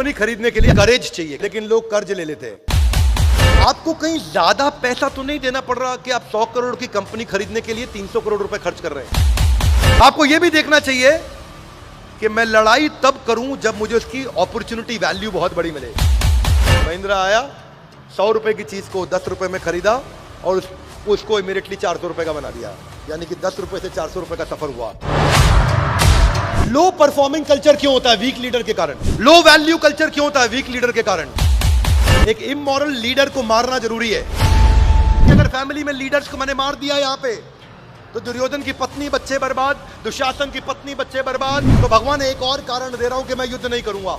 Company खरीदने के लिए करेज चाहिए, लेकिन लोग कर्ज ले लेते हैं। आपको कहीं ज्यादा पैसा तो नहीं देना पड़ रहा कि आप 100 करोड़ की कंपनी खरीदने के लिए 300 करोड़ रुपए खर्च कर रहे हैं। आपको यह भी देखना चाहिए कि मैं लड़ाई तब करूं जब मुझे उसकी अपॉर्चुनिटी वैल्यू बहुत बड़ी मिले। महिंद्रा आया, 100 रुपए की चीज को 10 रुपए में खरीदा और उसको इमीडिएटली 400 रुपए का बना दिया, यानी कि 10 रुपए से 400 रुपए का सफर हुआ। लो परफॉर्मिंग कल्चर क्यों होता है? वीक लीडर के कारण। लो वैल्यू कल्चर क्यों होता है? वीक लीडर के कारण। एक इमोरल लीडर को मारना जरूरी है। अगर फैमिली में लीडर्स को मैंने मार दिया यहां पे, तो दुर्योधन की पत्नी बच्चे बर्बाद, दुशासन की पत्नी बच्चे बर्बाद। तो भगवान एक और कारण दे रहा हूं कि मैं युद्ध नहीं करूंगा।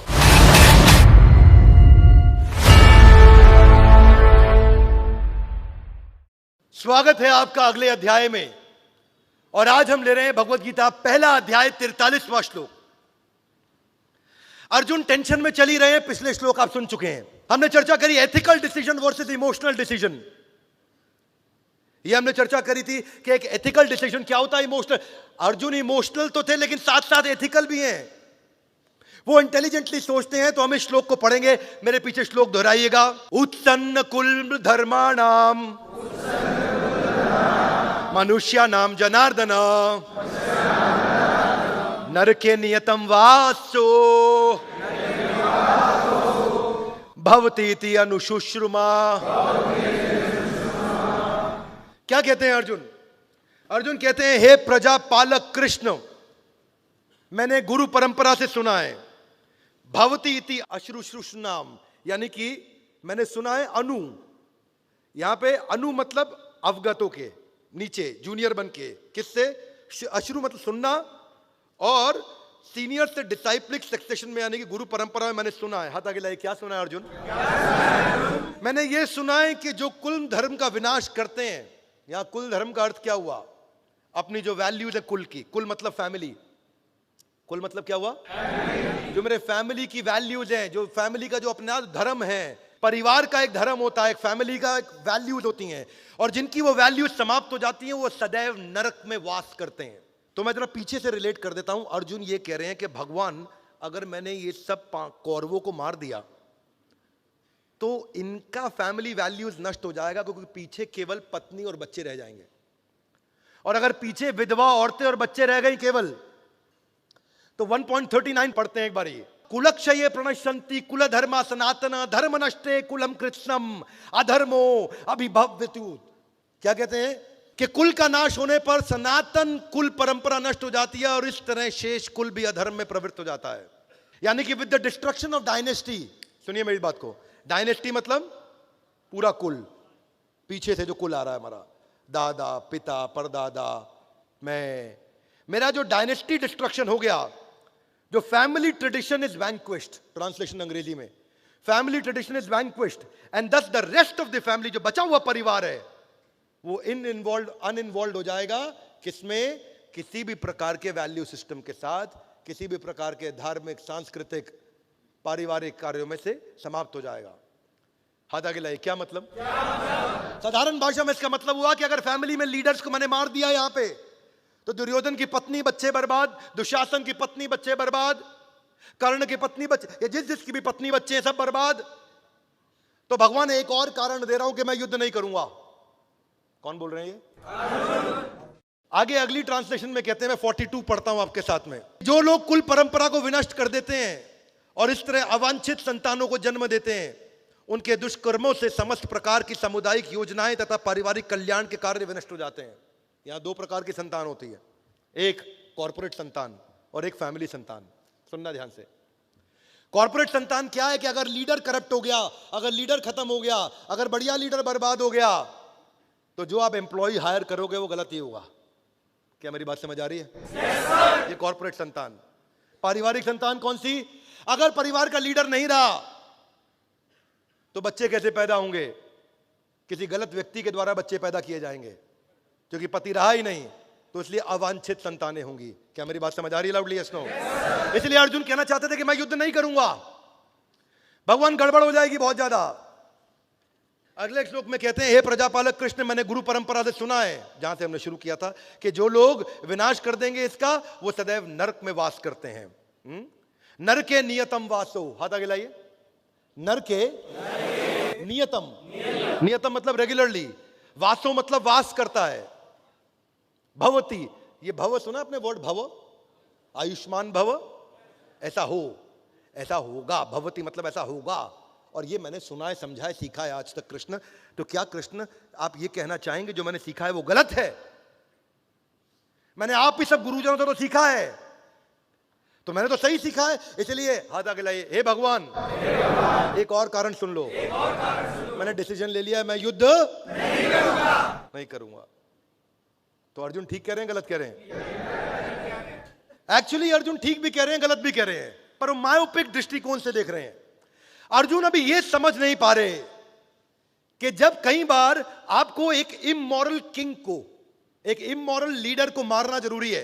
स्वागत है आपका अगले अध्याय में, और आज हम ले रहे हैं भगवत गीता पहला अध्याय 43वां श्लोक। अर्जुन टेंशन में चल ही रहे हैं, पिछले श्लोक आप सुन चुके हैं। हमने चर्चा करी ethical decision versus emotional decision. ये हमने चर्चा करी थी कि एक एथिकल डिसीजन क्या होता है, इमोशनल। अर्जुन इमोशनल तो थे लेकिन साथ साथ एथिकल भी हैं। वो इंटेलिजेंटली सोचते हैं। तो हम इस श्लोक को पढ़ेंगे, मेरे पीछे श्लोक दोहराइएगा। उत्सन्न कुल धर्माणाम मनुष्या नाम जनार्दन नरके नियतम वासो भवतीति अनुशुश्रुमा। क्या कहते हैं अर्जुन? अर्जुन कहते हैं, हे प्रजा पालक कृष्ण, मैंने गुरु परंपरा से सुना है, भवती इति अश्रुश्रुष्णाम, यानी कि मैंने सुना है अनु। यहां पे अनु मतलब अवगतों के, नीचे जूनियर बन के। किससे? अश्रु मतलब सुनना, और सीनियर से डिसाइप्लिक सक्सेशन में, यानी कि गुरु परंपरा में मैंने सुना है। हाथ आगे लाइए, क्या सुना है अर्जुन? मैंने ये सुना है कि जो कुल धर्म का विनाश करते हैं। यहां कुल धर्म का अर्थ क्या हुआ? अपनी जो वैल्यूज है कुल की। कुल मतलब फैमिली। कुल मतलब क्या हुआ? जो मेरे फैमिली की वैल्यूज हैं, जो फैमिली का जो अपना धर्म है, परिवार का एक धर्म होता है, एक फैमिली का एक वैल्यूज होती हैं, और जिनकी वो वैल्यूज समाप्त हो जाती हैं वो सदैव नरक में वास करते हैं। तो मैं जरा पीछे से रिलेट कर देता हूं। अर्जुन ये कह रहे हैं कि भगवान, अगर मैंने ये सब कौरवों को मार दिया तो इनका फैमिली वैल्यूज नष्ट हो जाएगा, क्योंकि पीछे केवल पत्नी और बच्चे रह जाएंगे। और अगर पीछे विधवा औरतें और बच्चे रह गए केवल, तो 1.39 पढ़ते हैं एक बार ये। कुलक्षये प्रणश्यन्ति कुल धर्मा सनातन धर्म नष्टे कुलम कृत्स्नम अधर्मो अभिभव्यतु। क्या कहते हैं कि कुल का नाश होने पर सनातन कुल परंपरा नष्ट हो जाती है, और इस तरह शेष कुल भी अधर्म में प्रवृत्त हो जाता है। यानी कि with the destruction of dynasty, सुनिए मेरी बात को, डायनेस्टी मतलब पूरा कुल, पीछे से जो कुल आ रहा है हमारा, दादा पिता परदादा, मैं, मेरा जो डायनेस्टी डिस्ट्रक्शन हो गया, जो फैमिली ट्रेडिशन इज वैंक्विश्ड, ट्रांसलेशन अंग्रेजी में, फैमिली ट्रेडिशन इज वैंक्विश्ड एंड दस the rest of the family, जो बचा हुआ परिवार है, वो अनइन्वॉल्व हो जाएगा। किसमें? किसी भी प्रकार के वैल्यू सिस्टम के साथ, किसी भी प्रकार के धार्मिक सांस्कृतिक पारिवारिक कार्यों में से समाप्त हो जाएगा। हाथ आगे लाइए, क्या मतलब? साधारण भाषा में इसका मतलब हुआ कि अगर फैमिली में लीडर्स को मैंने मार दिया यहां पे, तो दुर्योधन की पत्नी बच्चे बर्बाद, दुशासन की पत्नी बच्चे बर्बाद, कर्ण की पत्नी बच्चे, जिसकी भी पत्नी बच्चे हैं सब बर्बाद। तो भगवान एक और कारण दे रहा हूं कि मैं युद्ध नहीं करूंगा। कौन बोल रहे हैं ये? आगे अगली ट्रांसलेशन में कहते हैं, मैं 42 पढ़ता हूं आपके साथ में। जो लोग कुल परंपरा को विनष्ट कर देते हैं और इस तरह अवांछित संतानों को जन्म देते हैं, उनके दुष्कर्मों से समस्त प्रकार की सामुदायिक योजनाएं तथा पारिवारिक कल्याण के कार्य विनष्ट हो जाते हैं। यहां दो प्रकार की संतान होती है, एक कॉर्पोरेट संतान और एक फैमिली संतान। सुनना ध्यान से। कॉर्पोरेट संतान क्या है कि अगर लीडर करप्ट हो गया, अगर लीडर खत्म हो गया, अगर बढ़िया लीडर बर्बाद हो गया, तो जो आप एम्प्लॉय हायर करोगे वो गलत ही होगा। क्या मेरी बात समझ आ रही है? yes, ये कॉर्पोरेट संतान। पारिवारिक संतान कौन सी? अगर परिवार का लीडर नहीं रहा तो बच्चे कैसे पैदा होंगे? किसी गलत व्यक्ति के द्वारा बच्चे पैदा किए जाएंगे, क्योंकि पति रहा ही नहीं, तो इसलिए अवांछित संतानें होंगी। क्या मेरी बात समझ आ रही है? Loudly yes no? इसलिए अर्जुन कहना चाहते थे कि मैं युद्ध नहीं करूंगा, भगवान गड़बड़ हो जाएगी बहुत ज्यादा। अगले श्लोक में कहते हैं, हे प्रजापालक कृष्ण, मैंने गुरु परंपरा से सुना है, जहां से हमने शुरू किया था, कि जो लोग विनाश कर देंगे इसका, वो सदैव नरक में वास करते हैं। नर के नियतम वासो, हाथ आगे लाइए। नर के नियतम, नियतम मतलब रेगुलरली, वासो मतलब वास करता है। भवती, ये भव सुना आपने वर्ड भव, आयुष्मान भव, ऐसा हो, ऐसा होगा। भवती मतलब ऐसा होगा। और ये मैंने सुना है, समझा है, सीखा है आज तक कृष्ण। तो क्या कृष्ण आप ये कहना चाहेंगे जो मैंने सीखा है वो गलत है? मैंने आप ही सब गुरुजनों से तो सीखा है, तो मैंने तो सही सीखा है, इसलिए हाथ आगे लाइए। हे भगवान, एक और कारण सुन लो, मैंने डिसीजन ले लिया है, मैं युद्ध नहीं करूंगा। तो अर्जुन ठीक कह रहे हैं, गलत कह रहे हैं? एक्चुअली अर्जुन ठीक भी कह रहे हैं, गलत भी कह रहे हैं, पर मायोपिक दृष्टिकोण से देख रहे हैं। अर्जुन अभी यह समझ नहीं पा रहे कि जब कई बार आपको एक इमोरल किंग को, एक इमोरल लीडर को मारना जरूरी है।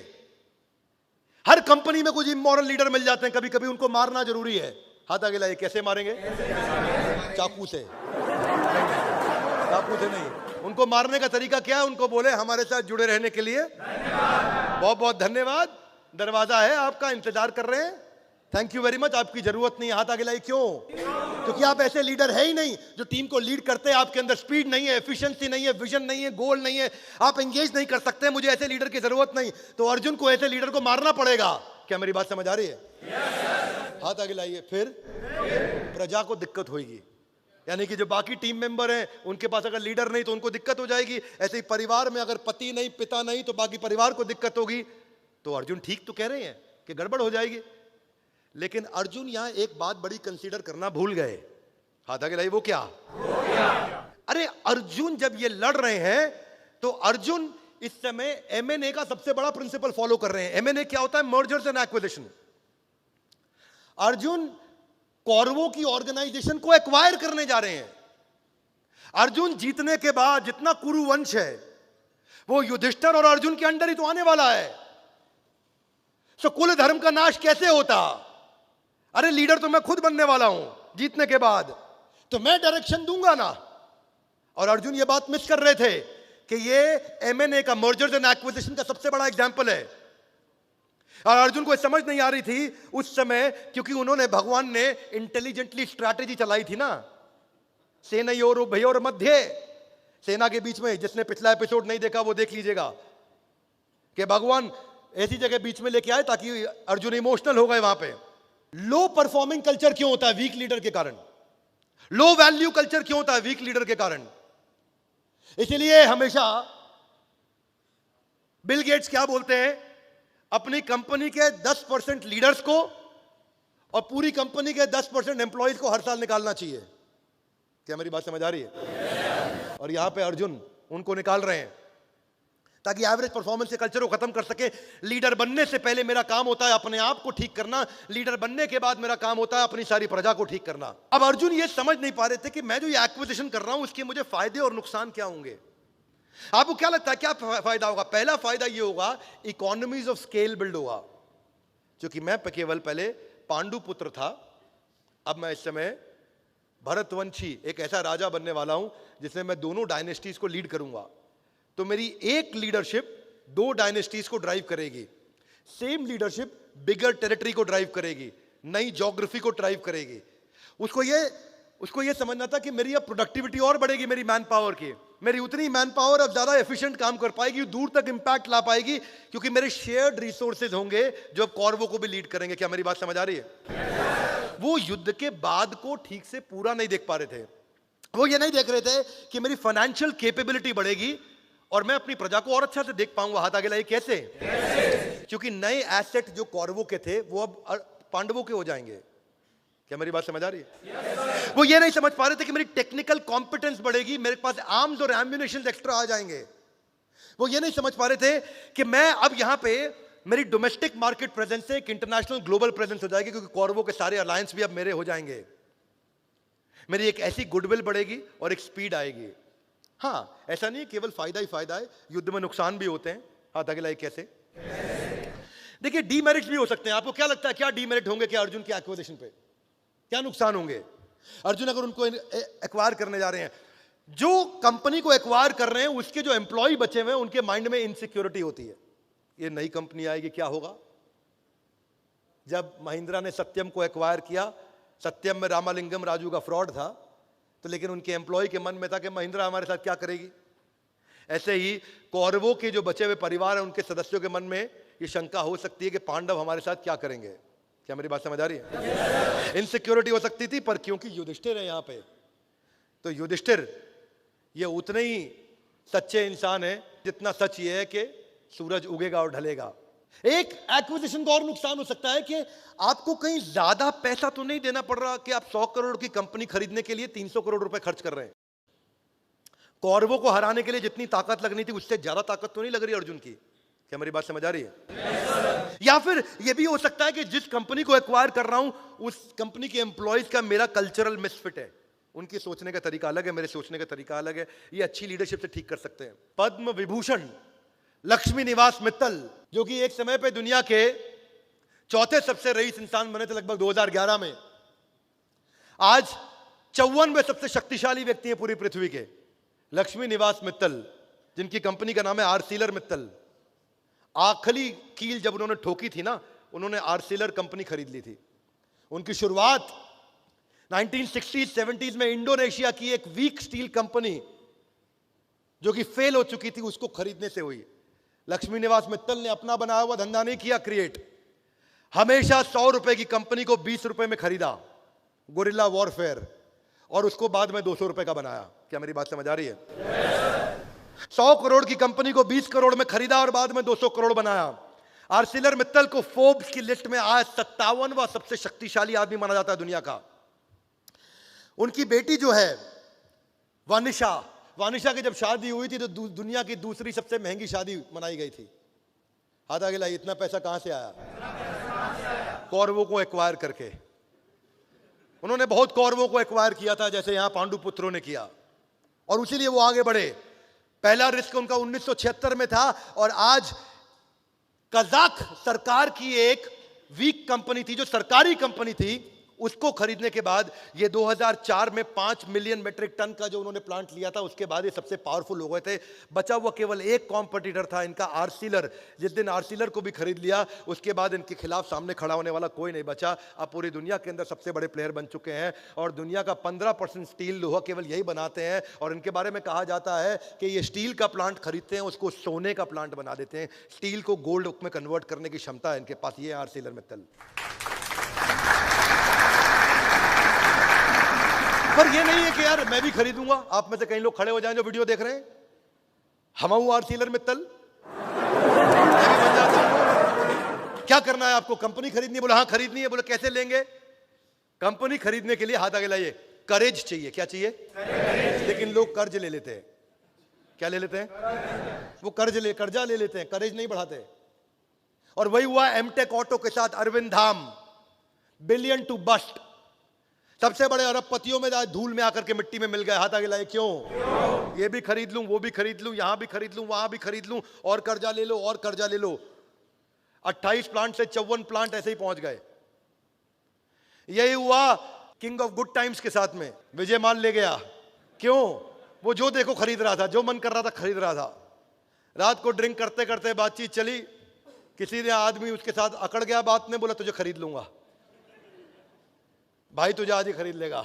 हर कंपनी में कुछ इमोरल लीडर मिल जाते हैं, कभी कभी उनको मारना जरूरी है। हाथ आगे लाइए। कैसे मारेंगे? चाकू से? चाकू से नहीं। उनको मारने का तरीका क्या है? उनको बोले हमारे साथ जुड़े रहने के लिए बहुत बहुत धन्यवाद, दरवाजा है आपका, इंतजार कर रहे हैं, थैंक यू वेरी मच, आपकी जरूरत नहीं। हाथ आगे लाइए। क्यों? क्योंकि आप ऐसे लीडर है ही नहीं जो टीम को लीड करते हैं। आपके अंदर स्पीड नहीं है, एफिशिएंसी नहीं है, विजन नहीं है, गोल नहीं है, आप एंगेज नहीं कर सकते। मुझे ऐसे लीडर की जरूरत नहीं। तो अर्जुन को ऐसे लीडर को मारना पड़ेगा। क्या मेरी बात समझ आ रही है? हाथ आगे लाइए। फिर प्रजा को दिक्कत होगी, यानी कि जो बाकी टीम मेंबर हैं उनके पास अगर लीडर नहीं तो उनको दिक्कत हो जाएगी। ऐसे ही परिवार में अगर पति नहीं, पिता नहीं, तो बाकी परिवार को दिक्कत होगी। तो अर्जुन ठीक तो कह रहे हैं कि गड़बड़ हो जाएगी, लेकिन अर्जुन यहां एक बात बड़ी कंसीडर करना भूल गए। हाथ आगे लाइए। वो क्या? अरे अर्जुन जब ये लड़ रहे हैं तो अर्जुन इस समय एमएनए का सबसे बड़ा प्रिंसिपल फॉलो कर रहे हैं। एमएनए क्या होता है? Mergers and acquisition. अर्जुन कौरवों की ऑर्गेनाइजेशन को एक्वायर करने जा रहे हैं। अर्जुन जीतने के बाद जितना कुरु वंश है वो युधिष्ठिर और अर्जुन के अंडर ही तो आने वाला है। सो कुल धर्म का नाश कैसे होता? अरे लीडर तो मैं खुद बनने वाला हूं जीतने के बाद, तो मैं डायरेक्शन दूंगा ना। और अर्जुन ये बात मिस कर रहे थे कि ये एमएनए का, मर्जर्स एंड एक्विजिशन का सबसे बड़ा एग्जांपल है। और अर्जुन को समझ नहीं आ रही थी उस समय, क्योंकि उन्होंने, भगवान ने इंटेलिजेंटली स्ट्रैटेजी चलाई थी ना, सेनयोर उभयोर मध्य, सेना के बीच में। जिसने पिछला एपिसोड नहीं देखा वो देख लीजिएगा कि भगवान ऐसी जगह बीच में लेके आए ताकि अर्जुन इमोशनल हो गए वहां पे। लो परफॉर्मिंग कल्चर क्यों होता है? वीक लीडर के कारण। लो वैल्यू कल्चर क्यों होता है? वीक लीडर के कारण। इसलिए हमेशा बिल गेट्स क्या बोलते हैं? अपनी कंपनी के 10% लीडर्स को और पूरी कंपनी के 10% एम्प्लॉइज को हर साल निकालना चाहिए। क्या मेरी बात समझ आ रही है? और यहां पे अर्जुन उनको निकाल रहे हैं ताकि एवरेज परफॉर्मेंस के कल्चर को खत्म कर सके। लीडर बनने से पहले मेरा काम होता है अपने आप को ठीक करना, लीडर बनने के बाद मेरा काम होता है अपनी सारी प्रजा को ठीक करना। अब अर्जुन ये समझ नहीं पा रहे थे कि मैं जो ये एक्विजिशन कर रहा हूं उसके मुझे फायदे और नुकसान क्या होंगे। आपको क्या लगता है क्या फायदा होगा? पहला फायदा ये होगा, इकोनॉमीज ऑफ स्केल बिल्ड होगा। क्योंकि मैं केवल पहले पांडु पुत्र था, अब मैं इस समय भरतवंशी एक ऐसा राजा बनने वाला हूं जिसमें मैं दोनों डायनेस्टीज को लीड करूंगा। तो मेरी एक लीडरशिप 2 डायनेस्टीज को ड्राइव करेगी, सेम लीडरशिप बिगर टेरिटरी को ड्राइव करेगी, नई ज्योग्राफी को ड्राइव करेगी। उसको ये समझना था कि मेरी अब प्रोडक्टिविटी और बढ़ेगी, मेरी मैन पावर की, मेरी उतनी मैन पावर अब ज्यादा एफिशिएंट काम कर पाएगी, दूर तक इंपैक्ट ला पाएगी, क्योंकि मेरे शेयर्ड रिसोर्सेज होंगे जो अब कौरवों को भी लीड करेंगे। क्या मेरी बात समझ आ रही है? वो युद्ध के बाद को ठीक से पूरा नहीं देख पा रहे थे। वो ये नहीं देख रहे थे कि मेरी फाइनेंशियल कैपेबिलिटी बढ़ेगी और मैं अपनी प्रजा को और अच्छा से देख पाऊंगा। हाथ आगे लाइए। कैसे? क्योंकि नए एसेट जो कौरवों के थे वो अब पांडवों के हो जाएंगे। क्या मेरी बात समझ आ रही है? वो ये नहीं समझ पा रहे थे कि मेरी टेक्निकल कॉम्पिटेंस बढ़ेगी, मेरे पास आर्म्स और एम्युनिशन एक्स्ट्रा आ जाएंगे। वो ये नहीं समझ पा रहे थे कि मैं अब यहां पे मेरी डोमेस्टिक मार्केट प्रेजेंस से एक इंटरनेशनल ग्लोबल प्रेजेंस हो जाएगी, क्योंकि कौरवों के सारे अलायंस भी अब मेरे हो जाएंगे। मेरी एक ऐसी गुडविल बढ़ेगी और एक स्पीड आएगी। हाँ, ऐसा नहीं केवल फायदा ही फायदा है, युद्ध में नुकसान भी होते हैं। हाथ आगे लाइए। कैसे? देखिए, डीमेरिट्स भी हो सकते हैं। आपको क्या लगता है क्या डीमेरिट होंगे क्या अर्जुन के एक्विजिशन पे? क्या नुकसान होंगे? अर्जुन अगर उनको एक्वायर करने जा रहे हैं, जो कंपनी को एक्वायर कर रहे हैं उसके जो एम्प्लॉय बचे हुए हैं उनके माइंड में इनसिक्योरिटी होती है, ये नई कंपनी आएगी क्या होगा, जब महिंद्रा ने सत्यम को एक्वायर किया, सत्यम में रामालिंगम राजू का फ्रॉड था, तो लेकिन उनके एम्प्लॉय के मन में था कि महिंद्रा हमारे साथ क्या करेगी। ऐसे ही कौरवों के जो बचे हुए परिवार हैं, उनके सदस्यों के मन में ये शंका हो सकती है कि पांडव हमारे साथ क्या करेंगे। क्या मेरी बात समझ आ रही है? इनसिक्योरिटी हो सकती थी, पर क्योंकि युधिष्ठिर है यहां पे, तो युधिष्ठिर ये उतने ही सच्चे इंसान है जितना सच ये है कि सूरज उगेगा और ढलेगा। एक एक्विजिशन का और नुकसान हो सकता है कि आपको कहीं ज्यादा पैसा तो नहीं देना पड़ रहा कि आप 100 करोड़ की कंपनी खरीदने के लिए 300 करोड़ रुपए खर्च कर रहे हैं। कौरवों को हराने के लिए जितनी ताकत लगनी थी उससे ज्यादा ताकत तो नहीं लग रही अर्जुन की। क्या मेरी बात समझ आ रही है? या फिर यह भी हो सकता है कि जिस कंपनी को एक्वायर कर रहा हूं उस कंपनी के एम्प्लॉयज का मेरा कल्चरल मिसफिट है, उनकी सोचने का तरीका अलग है, मेरे सोचने का तरीका अलग है। ये अच्छी लीडरशिप से ठीक कर सकते हैं। पद्म विभूषण लक्ष्मी निवास मित्तल, जो कि एक समय पे दुनिया के चौथे सबसे रईस इंसान बने थे लगभग 2011 में, आज 54वें सबसे शक्तिशाली व्यक्ति हैं पूरी पृथ्वी के। लक्ष्मी निवास मित्तल, जिनकी कंपनी का नाम है आर्सिलर मित्तल। आखिरी कील जब उन्होंने ठोकी थी ना, उन्होंने आर्सिलर कंपनी खरीद ली थी। उनकी शुरुआत 1960s 70s में इंडोनेशिया की एक वीक स्टील कंपनी जो कि फेल हो चुकी थी उसको खरीदने से हुई। लक्ष्मी निवास मित्तल ने अपना बनाया हुआ धंधा नहीं किया क्रिएट, हमेशा 100 रुपए की कंपनी को 20 रुपए में खरीदा, गोरिल्ला वॉरफेयर, और उसको बाद में 200 रुपए का बनाया। क्या मेरी बात समझ आ रही है? 100 करोड़ की कंपनी को 20 करोड़ में खरीदा और बाद में 200 करोड़ बनाया। आर्सिलर मित्तल को फोर्ब्स की लिस्ट में आज 57वां सबसे शक्तिशाली आदमी माना जाता है दुनिया का। उनकी बेटी जो है वानिशा, वानिशा की जब शादी हुई थी तो दुनिया की दूसरी सबसे महंगी शादी मनाई गई थी। हाथ आगे लाइए, इतना पैसा कहां से आया? कौरवों को एक्वायर करके। उन्होंने बहुत कौरवों को एक्वायर किया था, जैसे यहां पांडु पुत्रों ने किया, और उसीलिए वो आगे बढ़े। पहला रिस्क उनका 1976 में था, और आज कजाक सरकार की एक वीक कंपनी थी, जो सरकारी कंपनी थी, उसको खरीदने के बाद ये 2004 में 5 मिलियन मेट्रिक टन का जो उन्होंने प्लांट लिया था, उसके बाद ये सबसे पावरफुल हो गए थे। बचा हुआ केवल एक कॉम्पिटिटर था इनका, आर्सिलर। जिस दिन आर्सिलर को भी खरीद लिया उसके बाद इनके खिलाफ सामने खड़ा होने वाला कोई नहीं बचा। अब पूरी दुनिया के अंदर सबसे बड़े प्लेयर बन चुके हैं, और दुनिया का 15% स्टील लोहा केवल यही बनाते हैं। और इनके बारे में कहा जाता है कि ये स्टील का प्लांट खरीदते हैं, उसको सोने का प्लांट बना देते हैं। स्टील को गोल्ड में कन्वर्ट करने की क्षमता है इनके पास। ये आर्सिलर मित्तल। पर ये नहीं है कि यार मैं भी खरीदूंगा। आप में से कई लोग खड़े हो जाएं जो वीडियो देख रहे हैं, हम हूं आर्सिलर मित्तल, मैं भी बन जाता हूं। क्या करना है आपको? कंपनी खरीदनी है? बोले हाँ खरीदनी है। बोले कैसे लेंगे? कंपनी खरीदने के लिए हाथ आगे लाइए, करेज चाहिए। क्या चाहिए? लेकिन लोग कर्ज ले लेते हैं। क्या ले लेते हैं? वो कर्जा ले लेते हैं, करेज नहीं बढ़ाते। और वही हुआ एमटेक ऑटो के साथ। अरविंद धाम बिलियन टू बस्ट, सबसे बड़े अरबपतियों में आज धूल में आकर के मिट्टी में मिल गए। हाथ आगे लाए, क्यों? ये भी खरीद लूं, वो भी खरीद लूं, यहां भी खरीद लूं, वहां भी खरीद लूं, और कर्जा ले लो, और कर्जा ले लो। 28 प्लांट से 54 प्लांट ऐसे ही पहुंच गए। यही हुआ किंग ऑफ गुड टाइम्स के साथ में। विजय माल ले गया, क्यों? वो जो देखो खरीद रहा था, जो मन कर रहा था खरीद रहा था। रात को ड्रिंक करते करते बातचीत चली, किसी ने आदमी उसके साथ अकड़ गया बात में, बोला तुझे खरीद लूंगा भाई, तुझे आज ही खरीद लेगा।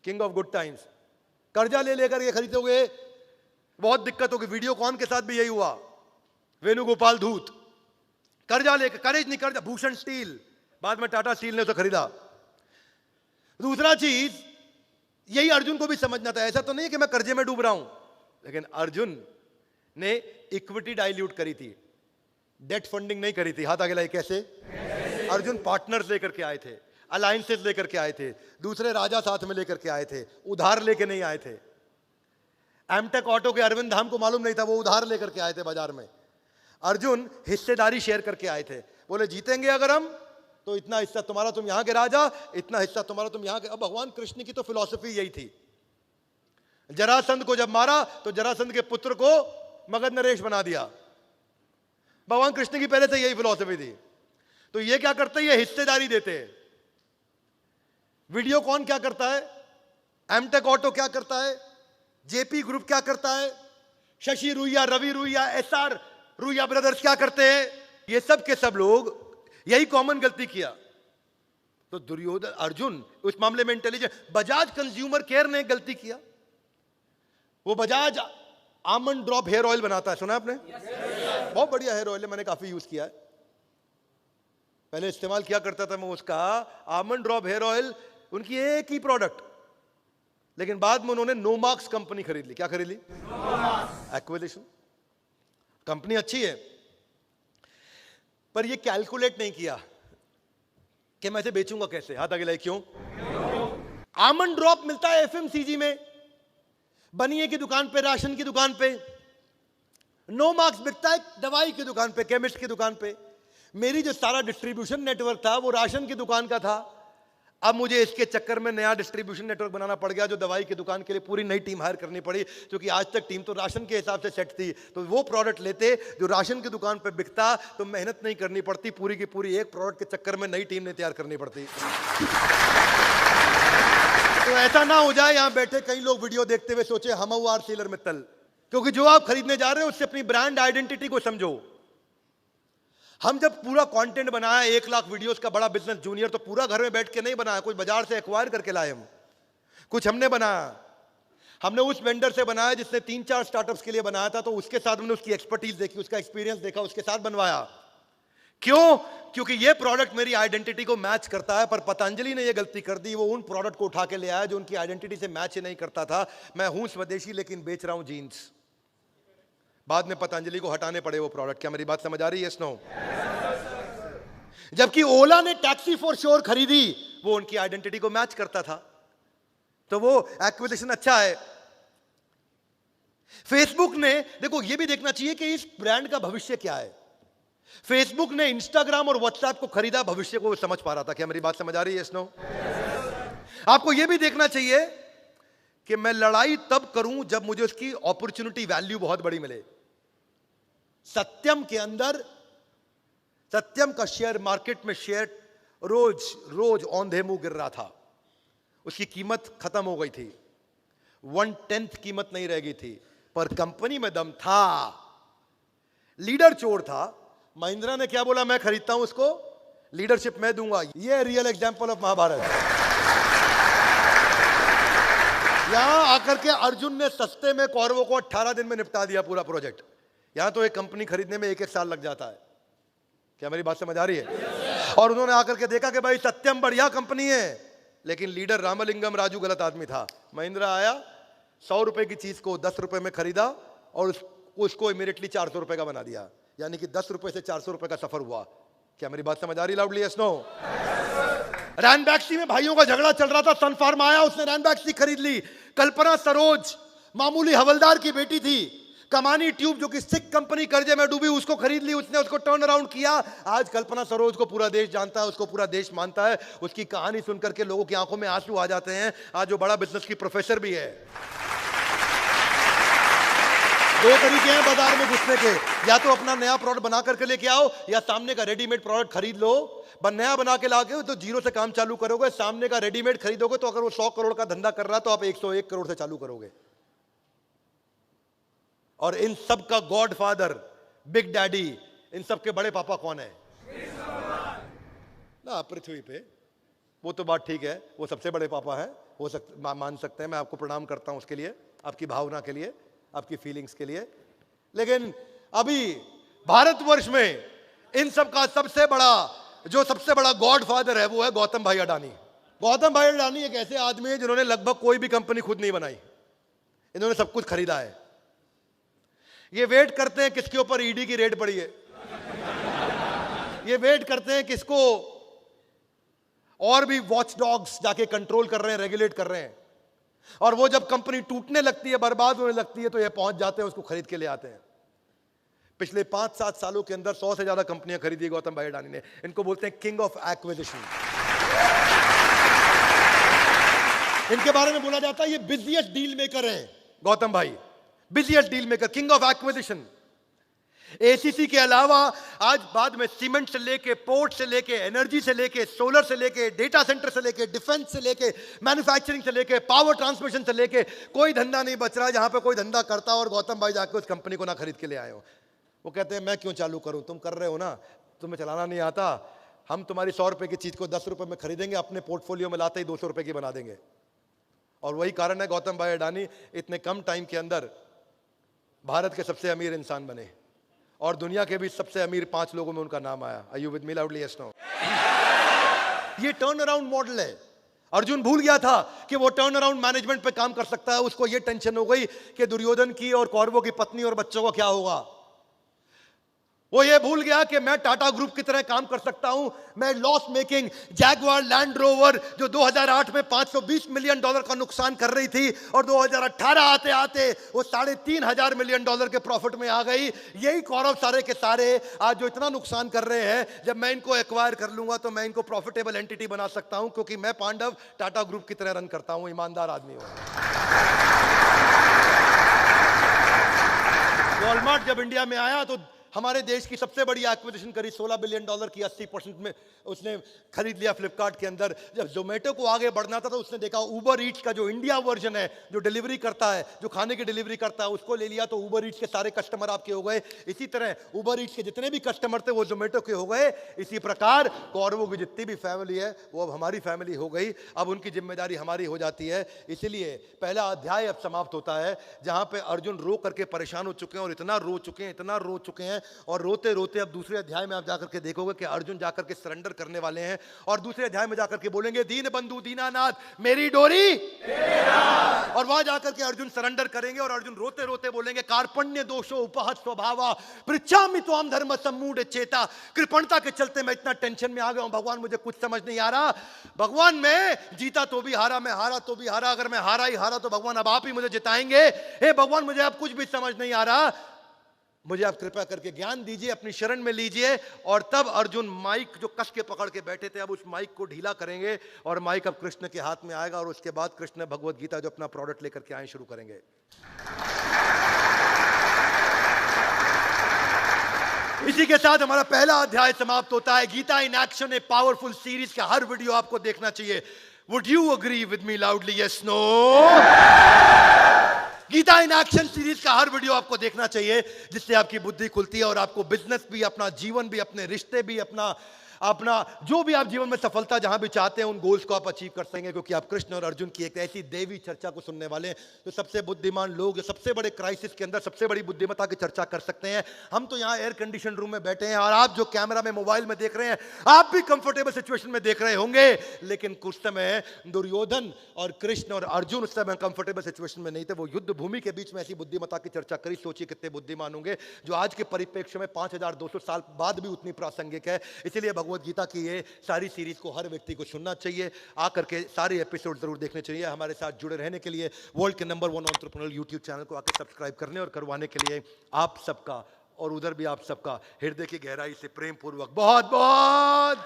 King of good times. कर्जा ले लेकर ये खरीदोगे बहुत दिक्कत होगी। वीडियोकॉन के साथ भी यही हुआ। वेणुगोपाल धूत कर्जा लेकर, करेज नहीं, कर्जा। भूषण स्टील, बाद में टाटा स्टील ने उसे खरीदा। दूसरा चीज, यही अर्जुन को भी समझना था। ऐसा तो नहीं है कि मैं कर्जे में डूब रहा हूं, लेकिन अर्जुन ने इक्विटी डाइल्यूट करी थी, डेट फंडिंग नहीं करी थी। हाथ आगे लाइए, कैसे? अर्जुन पार्टनर्स लेकर के आए थे, अलायंसेस लेकर के आए थे, दूसरे राजा साथ में लेकर के आए थे, उधार लेके नहीं आए थे। एमटेक ऑटो के अरविंद धाम को मालूम नहीं था, वो उधार लेकर के आए थे बाजार में। अर्जुन हिस्सेदारी शेयर करके आए थे। बोले जीतेंगे अगर हम तो इतना हिस्सा तुम्हारा, तुम यहां के राजा, इतना हिस्सा तुम्हारा, तुम यहां के। अब भगवान कृष्ण की तो फिलॉसफी यही थी। जरासंध को जब मारा तो जरासंध के पुत्र को मगध नरेश बना दिया। भगवान कृष्ण की पहले से यही फिलॉसफी थी। तो ये क्या करते हैं? ये हिस्सेदारी देते हैं। वीडियोकॉन क्या करता है? एमटेक ऑटो क्या करता है? जेपी ग्रुप क्या करता है? शशि रुइया, रवि रुइया, एसआर रुइया ब्रदर्स क्या करते हैं? ये सब के सब लोग यही कॉमन गलती किया। तो दुर्योधन अर्जुन उस मामले में इंटेलिजेंट। बजाज कंज्यूमर केयर ने गलती किया, वो Bajaj almond drop hair oil बनाता है, सुना आपने? बहुत बढ़िया हेयर ऑयल है, मैंने काफी यूज किया है, पहले इस्तेमाल किया करता था मैं उसका। आमंड ड्रॉप हेयर ऑयल उनकी एक ही प्रोडक्ट, लेकिन बाद में उन्होंने नोमार्क्स कंपनी खरीद ली। क्या खरीद ली? एक्विजिशन। कंपनी अच्छी है, पर ये कैलकुलेट नहीं किया कि मैं इसे बेचूंगा कैसे। हाथ आगे लाइए। क्यों? आमंड ड्रॉप मिलता है एफएमसीजी में, बनिए की दुकान पे, राशन की दुकान पे। नोमार्क्स बिकता है दवाई की दुकान पे, केमिस्ट की दुकान पे। मेरी जो सारा डिस्ट्रीब्यूशन नेटवर्क था वो राशन की दुकान का था। अब मुझे इसके चक्कर में नया डिस्ट्रीब्यूशन नेटवर्क बनाना पड़ गया, जो दवाई की दुकान के लिए पूरी नई टीम हायर करनी पड़ी, क्योंकि आज तक टीम तो राशन के हिसाब से सेट थी। तो वो प्रोडक्ट लेते जो राशन की दुकान पे बिकता, तो मेहनत नहीं करनी पड़ती, पूरी की पूरी एक प्रोडक्ट के चक्कर में नई टीम ने तैयार करनी पड़ती। तो ऐसा ना हो जाए यहां बैठे कई लोग वीडियो देखते हुए सोचे हम आर सीलर मित्तल, क्योंकि जो आप खरीदने जा रहे हो उससे अपनी ब्रांड आइडेंटिटी को समझो। हम जब पूरा कंटेंट बनाया 1 लाख वीडियोस का बड़ा बिजनेस जूनियर, तो पूरा घर में बैठ के नहीं बनाया, कुछ बाजार से एक्वायर करके लाए हम, कुछ हमने बनाया। हमने उस वेंडर से बनाया जिसने 3-4 स्टार्टअप्स के लिए बनाया था, तो उसके साथ हमने उसकी एक्सपर्टीज देखी, उसका एक्सपीरियंस देखा, उसके साथ बनवाया। क्यों? क्योंकि ये प्रोडक्ट मेरी आइडेंटिटी को मैच करता है। पर पतंजलि ने ये गलती कर दी, वो उन प्रोडक्ट को उठा के ले आया जो उनकी आइडेंटिटी से मैच ही नहीं करता था। मैं हूं स्वदेशी लेकिन बेच रहा हूं जीन्स। बाद में पतंजलि को हटाने पड़े वो प्रोडक्ट। क्या मेरी बात समझ आ रही है? स्नो। जबकि ओला ने टैक्सी फॉर श्योर खरीदी, वो उनकी आइडेंटिटी को मैच करता था, तो वो एक्विजिशन अच्छा है। फेसबुक ने, देखो ये भी देखना चाहिए कि इस ब्रांड का भविष्य क्या है। फेसबुक ने इंस्टाग्राम और व्हाट्सएप को खरीदा, भविष्य को समझ पा रहा था। क्या मेरी बात समझ आ रही है? स्नो। आपको यह भी देखना चाहिए कि मैं लड़ाई तब करूं जब मुझे उसकी अपॉर्चुनिटी वैल्यू बहुत बड़ी मिले। सत्यम के अंदर, सत्यम का शेयर मार्केट में शेयर रोज रोज औंधे मुंह गिर रहा था, उसकी कीमत खत्म हो गई थी, 1/10 कीमत नहीं रह गई थी, पर कंपनी में दम था, लीडर चोर था। महिंद्रा ने क्या बोला? मैं खरीदता हूं उसको, लीडरशिप मैं दूंगा। ये रियल एग्जांपल ऑफ महाभारत। यहां आकर के अर्जुन ने सस्ते में कौरवों को 18 दिन में निपटा दिया पूरा प्रोजेक्ट। यहां तो एक कंपनी खरीदने में 1-1 साल लग जाता है। क्या मेरी बात समझ आ रही है? और उन्होंने आकर के देखा कि भाई सत्यम बढ़िया कंपनी है, लेकिन लीडर रामलिंगम राजू गलत आदमी था। महिंद्रा आया, 100 रुपए की चीज को 10 रुपए में खरीदा और उसको इमीडिएटली 400 रुपए का बना दिया, यानी कि 10 रुपए से 400 रुपए का सफर हुआ। क्या मेरी बात समझ आ रही? Loudly yes no. रैनबैक्सी में भाइयों का झगड़ा चल रहा था, सन फार्मा आया, उसने रैनबैक्सी खरीद ली। कल्पना सरोज मामूली हवलदार की बेटी थी, कमानी ट्यूब जो कि सिख कंपनी कर्जे में डूबी, उसको खरीद ली, उसने उसको टर्न अराउंड किया। आज कल्पना सरोज को पूरा देश जानता है, उसको पूरा देश मानता है। उसकी कहानी सुनकर के लोगों की आंखों में आंसू आ जाते हैं। आज वो बड़ा बिजनेस की प्रोफेसर भी है। 2 तरीके हैं बाजार में घुसने के, या तो अपना नया प्रोडक्ट बना करके लेके आओ, या सामने का रेडीमेड प्रोडक्ट खरीद लो। नया बना के लाके तो जीरो से काम चालू करोगे, सामने का रेडीमेड खरीदोगे तो अगर वो 100 करोड़ का धंधा कर रहा तो आप 101 करोड़ से चालू करोगे। और इन सब का गॉड फादर, बिग डैडी, इन सब के बड़े पापा कौन है ना पृथ्वी पे? वो तो बात ठीक है, वो सबसे बड़े पापा है, हो सकता मान सकते हैं, मैं आपको प्रणाम करता हूं उसके लिए, आपकी भावना के लिए, आपकी फीलिंग्स के लिए। लेकिन अभी भारतवर्ष में इन सब का सबसे बड़ा गॉड फादर है वो है गौतम भाई अडानी। गौतम भाई अडानी एक ऐसे आदमी है जिन्होंने लगभग कोई भी कंपनी खुद नहीं बनाई, इन्होंने सब कुछ खरीदा है। ये वेट करते हैं किसके ऊपर ईडी की रेड पड़ी है, ये वेट करते हैं किसको और भी वॉच डॉग्स जाके कंट्रोल कर रहे हैं, रेगुलेट कर रहे हैं। और वो जब कंपनी टूटने लगती है, बर्बाद होने लगती है, तो ये पहुंच जाते हैं, उसको खरीद के ले आते हैं। पिछले 5-7 सालों के अंदर 100 से ज्यादा कंपनियां खरीदी गौतम भाई अडानी ने। इनको बोलते हैं किंग ऑफ एक्विजिशन। इनके बारे में बोला जाता है ये बिजिएस्ट डील मेकर हैं गौतम भाई, busiest deal maker, king of acquisition. ACC के अलावा आज बाद में सीमेंट से लेके, पोर्ट से लेके, एनर्जी से लेके, सोलर से लेके, डेटा सेंटर से लेके, डिफेंस से लेके, मैन्युफैक्चरिंग से लेके, पावर ट्रांसमिशन से लेके, कोई धंधा नहीं बच रहा जहां पे कोई धंधा करता और गौतम भाई जाके उस कंपनी को ना खरीद के ले आए हो। वो कहते हैं मैं क्यों चालू करूं, तुम कर रहे हो ना, तुम्हें चलाना नहीं आता, हम तुम्हारी 100 रुपए की चीज को 10 रुपए में खरीदेंगे, अपने पोर्टफोलियो में लाते ही 200 रुपए की बना देंगे। और वही कारण है गौतम भाई अडानी इतने कम टाइम के अंदर भारत के सबसे अमीर इंसान बने और दुनिया के भी सबसे अमीर 5 लोगों में उनका नाम आया। Are you with me loudly? Yes no? ये टर्न अराउंड मॉडल है। अर्जुन भूल गया था कि वो टर्न अराउंड मैनेजमेंट पे काम कर सकता है। उसको ये टेंशन हो गई कि दुर्योधन की और कौरवों की पत्नी और बच्चों को क्या होगा। वो ये भूल गया कि मैं टाटा ग्रुप की तरह काम कर सकता हूं। मैं loss making Jaguar land rover जो 2008 में $520 मिलियन का नुकसान कर रही थी और 2018 आते आते वो $3.5 मिलियन के प्रॉफिट में आ गई। यही कौरव सारे के सारे आज जो इतना नुकसान कर रहे हैं, जब मैं इनको एक्वायर कर लूंगा तो मैं इनको प्रॉफिटेबल एंटिटी बना सकता हूं, क्योंकि मैं पांडव टाटा ग्रुप की तरह रन करता हूं, ईमानदार आदमी हूं। वॉलमार्ट जब इंडिया में आया तो हमारे देश की सबसे बड़ी एक्विजिशन करी, $16 बिलियन की 80% में उसने खरीद लिया फ्लिपकार्ट के अंदर। जब जोमेटो को आगे बढ़ना था तो उसने देखा उबर ईट्स का जो इंडिया वर्जन है, जो डिलीवरी करता है, जो खाने की डिलीवरी करता है, उसको ले लिया तो उबर ईट्स के सारे कस्टमर आपके हो गए। इसी तरह उबर ईट्स के जितने भी कस्टमर थे वो जोमेटो के हो गए। इसी प्रकार कौरवों की जितनी भी फैमिली है वो अब हमारी फैमिली हो गई। अब उनकी जिम्मेदारी हमारी हो जाती है। इसीलिए पहला अध्याय अब समाप्त होता है जहां पे अर्जुन रो करके परेशान हो चुके हैं और इतना रो चुके हैं, इतना रो चुके हैं। और रोते रोते अब दूसरे अध्याय में आप जाकर के देखोगे कि अर्जुन जाकर के सरेंडर करने वाले हैं और दूसरे अध्याय में जाकर के बोलेंगे दीन बंधु दीनानाथ मेरी डोरी। और वहां जाकर के अर्जुन सरेंडर करेंगे और अर्जुन रोते रोते बोलेंगे कार्पण्य दोषो उपहत स्वभावा पृच्छामि त्वाम धर्म सम्मूढ़ चेता। कृपणता के चलते मैं इतना टेंशन में आ गया हूं भगवान, मुझे कुछ समझ नहीं आ रहा। भगवान मैं जीता तो भी हारा, मैं हारा तो भी हारा। अगर मैं हारा ही हारा तो भगवान अब आप ही मुझे जिताएंगे। हे भगवान मुझे अब कुछ भी समझ नहीं आ रहा, मुझे आप कृपा करके ज्ञान दीजिए, अपनी शरण में लीजिए। और तब अर्जुन माइक जो कस के पकड़ के बैठे थे अब उस माइक को ढीला करेंगे और माइक अब कृष्ण के हाथ में आएगा और उसके बाद कृष्ण भगवत गीता जो अपना प्रोडक्ट लेकर के आए शुरू करेंगे। इसी के साथ हमारा पहला अध्याय समाप्त होता है। Gita in action a powerful series का हर वीडियो आपको देखना चाहिए। Would you agree with me loudly? Yes no? Gita in action series का हर वीडियो आपको देखना चाहिए, जिससे आपकी बुद्धि खुलती है और आपको बिजनेस भी, अपना जीवन भी, अपने रिश्ते भी, अपना जो भी आप जीवन में सफलता जहां भी चाहते हैं उन गोल्स को आप अचीव कर सकेंगे, क्योंकि आप कृष्ण और अर्जुन की एक ऐसी देवी चर्चा को सुनने वाले हैं जो सबसे बुद्धिमान लोग जो सबसे बड़े क्राइसिस के अंदर सबसे बड़ी बुद्धिमत्ता की चर्चा कर सकते हैं। हम तो यहाँ एयर कंडीशन रूम में बैठे हैं और आप जो कैमरा में मोबाइल में देख रहे हैं आप भी कंफर्टेबल सिचुएशन में देख रहे होंगे, लेकिन कुछ समय दुर्योधन और कृष्ण और अर्जुन उस समय कंफर्टेबल सिचुएशन में नहीं थे। वो युद्ध भूमि के बीच में ऐसी बुद्धिमत्ता की चर्चा करी। सोचिए कितने बुद्धिमान होंगे, जो आज के परिप्रेक्ष्य में 5200 साल बाद भी उतनी प्रासंगिक है। इसलिए भगवत गीता की ये सारी सीरीज को हर व्यक्ति को सुनना चाहिए, आकर के सारे एपिसोड जरूर देखने चाहिए। हमारे साथ जुड़े रहने के लिए वर्ल्ड के नंबर 1 एंटरप्रेन्योर यूट्यूब चैनल को आकर सब्सक्राइब करने और करवाने के लिए आप सबका और उधर भी आप सबका हृदय की गहराई से प्रेम पूर्वक बहुत बहुत